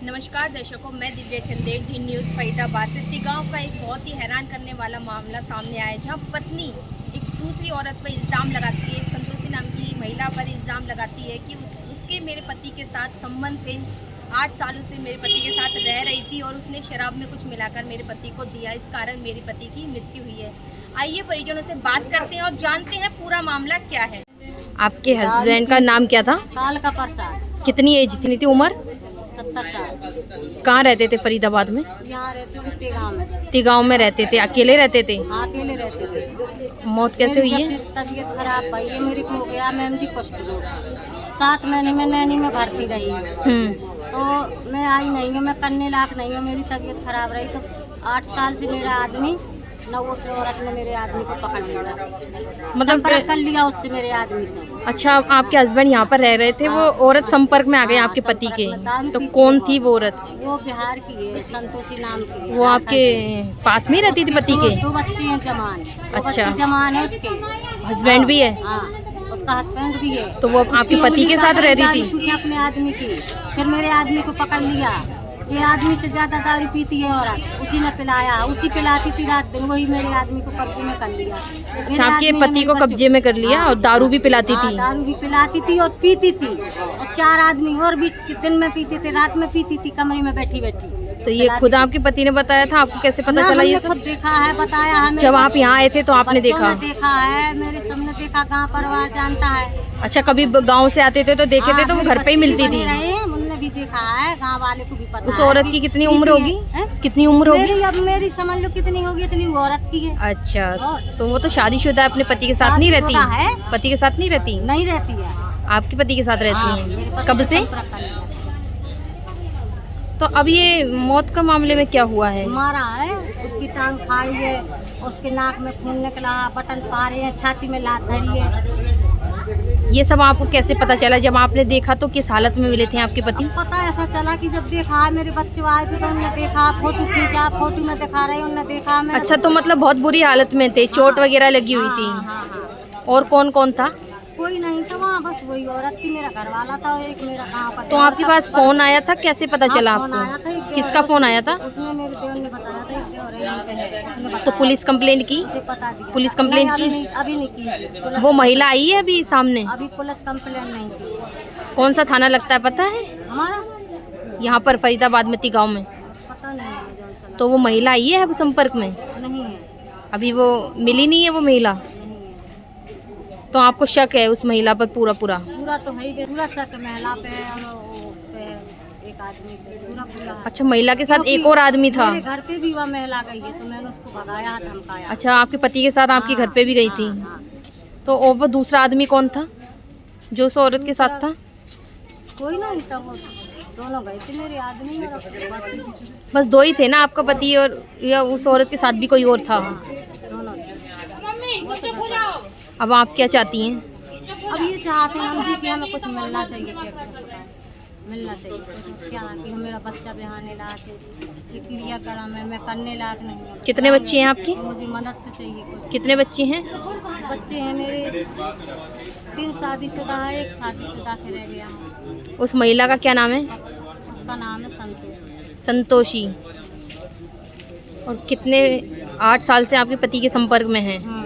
नमस्कार दर्शकों, मैं दिव्या चंदेल, डी न्यूज़ फरीदाबाद से। तिगांव का एक बहुत ही हैरान करने वाला मामला सामने आया है, जहां पत्नी एक दूसरी औरत पर इल्ज़ाम लगाती है, संतोषी नाम की महिला पर इल्ज़ाम लगाती है कि उसके मेरे पति के साथ संबंध थे। 8 सालों से मेरे पति के साथ रह रही थी और उसने शराब में कुछ मिलाकर मेरे पति को दिया, इस कारण मेरे पति की मृत्यु हुई है। आइए परिजनों से बात करते हैं और जानते हैं पूरा मामला क्या है। आपके हस्बैंड का नाम क्या था? साल का प्रसाद। कितनी एज थी उम्र? 70 साल। कहाँ रहते थे? फरीदाबाद में। यहाँ रहते थे तिगांव में। तिगांव में रहते थे? अकेले रहते थे? हाँ, अकेले रहते थे। मौत कैसे हुई है? तबीयत खराब भाई, ये मेरी को हो गया मैम जी कष्ट लो। 7 महीने में नैनी में भर्ती रही, तो मैं आई नहीं हूँ, मैं करने लायक नहीं हूँ, मेरी तबीयत खराब रही। तो 8 साल से मेरा आदमी न उस औरत ने मेरे आदमी को पकड़ लिया, मतलब संपर्क कर लिया उससे मेरे आदमी से। अच्छा, आपके हस्बैंड यहाँ पर रह रहे थे, वो औरत संपर्क में आ गई आपके पति के? तो कौन थी वो औरत? वो बिहार की है, संतोषी नाम की। वो आपके पास में ही रहती थी पति के? 2 बच्चे हैं जवान। अच्छा, जवान है उसके। हस्बैंड भी है? हाँ, उसका हस्बैंड भी है। तो वो आपके पति के साथ रह रही थी? अपने आदमी की। फिर मेरे आदमी को पकड़ लिया। ये आदमी से ज्यादा दारू पीती है औरत, उसी ने पिलाया, उसी पिलाती थी रात दिन, वही मेरे आदमी को कब्जे में कर लिया। अच्छा, आपके पति को कब्जे में कर लिया? और दारू भी पिलाती थी? दारू भी पिलाती थी और पीती थी, और 4 आदमी और भी दिन में पीते थे, रात में पीती थी, कमरे में बैठी बैठी। तो ये खुद आपके पति ने बताया था? आपको कैसे पता चला ये सब? खुद देखा है, बताया है। जब आप यहाँ आए थे तो आपने देखा? देखा है, मेरे सामने देखा, गाँव परिवार जानता है। अच्छा, कभी गांव से आते थे तो देखे थे? तो वो घर पे ही मिलती थी? उन्होंने भी देखा है, गांव वाले को भी पता। उस औरत की कितनी उम्र होगी? कितनी उम्र होगी? अब मेरी समझ लो कितनी होगी, इतनी औरत की है। अच्छा, तो वो तो शादीशुदा है, अपने पति के साथ नहीं रहती? पति के साथ नहीं रहती? नहीं रहती है। आपके पति के साथ रहती हैं? कब से? तो अब ये मौत का मामले में क्या हुआ है? मारा है, उसकी टांग फाड़ी है, उसके नाक में खून निकला, बटन फाड़े हैं, छाती में लात धरी है। ये सब आपको कैसे पता चला? जब आपने देखा तो किस हालत में मिले थे आपके पति? पता ऐसा चला कि जब देखा, मेरे बच्चे आए थे तो उन्होंने देखा, फोटो खींचा, फोटो में दिखा रहे, उन्होंने देखा। अच्छा, तो मतलब बहुत बुरी हालत में थे, चोट वगैरह लगी हुई थी? हाँ। और कौन कौन था? कोई नहीं था वहाँ, बस वही औरत थी, मेरा घर वाला था, एक मेरा कहाँ पर। तो आपके पास फोन आया था? कैसे पता चला आपको? किसका फोन आया था? उसने मेरे देवर ने बताया था। तो पुलिस कंप्लेंट की? पता दिया। पुलिस कंप्लेंट की? अभी नहीं की। वो महिला आई है अभी सामने? अभी पुलिस कंप्लेंट नहीं की। कौन सा थाना लगता है पता है? हमारा यहाँ पर फरीदाबाद में, तिगांव में। पता नहीं। तो वो महिला आई है अब संपर्क में? नहीं है, अभी वो मिली नहीं है वो महिला? तो आपको शक है उस महिला पर? पूरा तो है ही, पूरा शक महिला पे है, उस पे एक आदमी पे पूरा। अच्छा, महिला के साथ एक और आदमी था? मेरे घर पे भी वह महिला गई है, तो मैंने उसको भगाया, धमकाया। अच्छा, आपके पति के साथ आपके घर पे भी गई थी? तो और वो दूसरा आदमी कौन था जो उस औरत के साथ था? कोई नहीं था, वो दोनों गए थे, मेरे आदमी और बस 2 ही थे ना, आपका पति और या उस औरत के साथ भी कोई और था? दोनों। अब आप क्या चाहती हैं? अब ये चाहते हैं हम भी कि हमें कुछ मिलना चाहिए, मिलना चाहिए क्या, कि मेरा बच्चा बिहाने लायक है, ये क्रियाक्रम है, मैं करने लायक नहीं हूँ। कितने बच्चे हैं आपके? मुझे मदद तो चाहिए कुछ। कितने बच्चे हैं? बच्चे हैं मेरे 3 शादीशुदा है, 1 शादीशुदा के रह गया है। उस महिला का क्या नाम है? उसका नाम है संतोषी। और कितने 8 साल से आपके पति के संपर्क में हैं?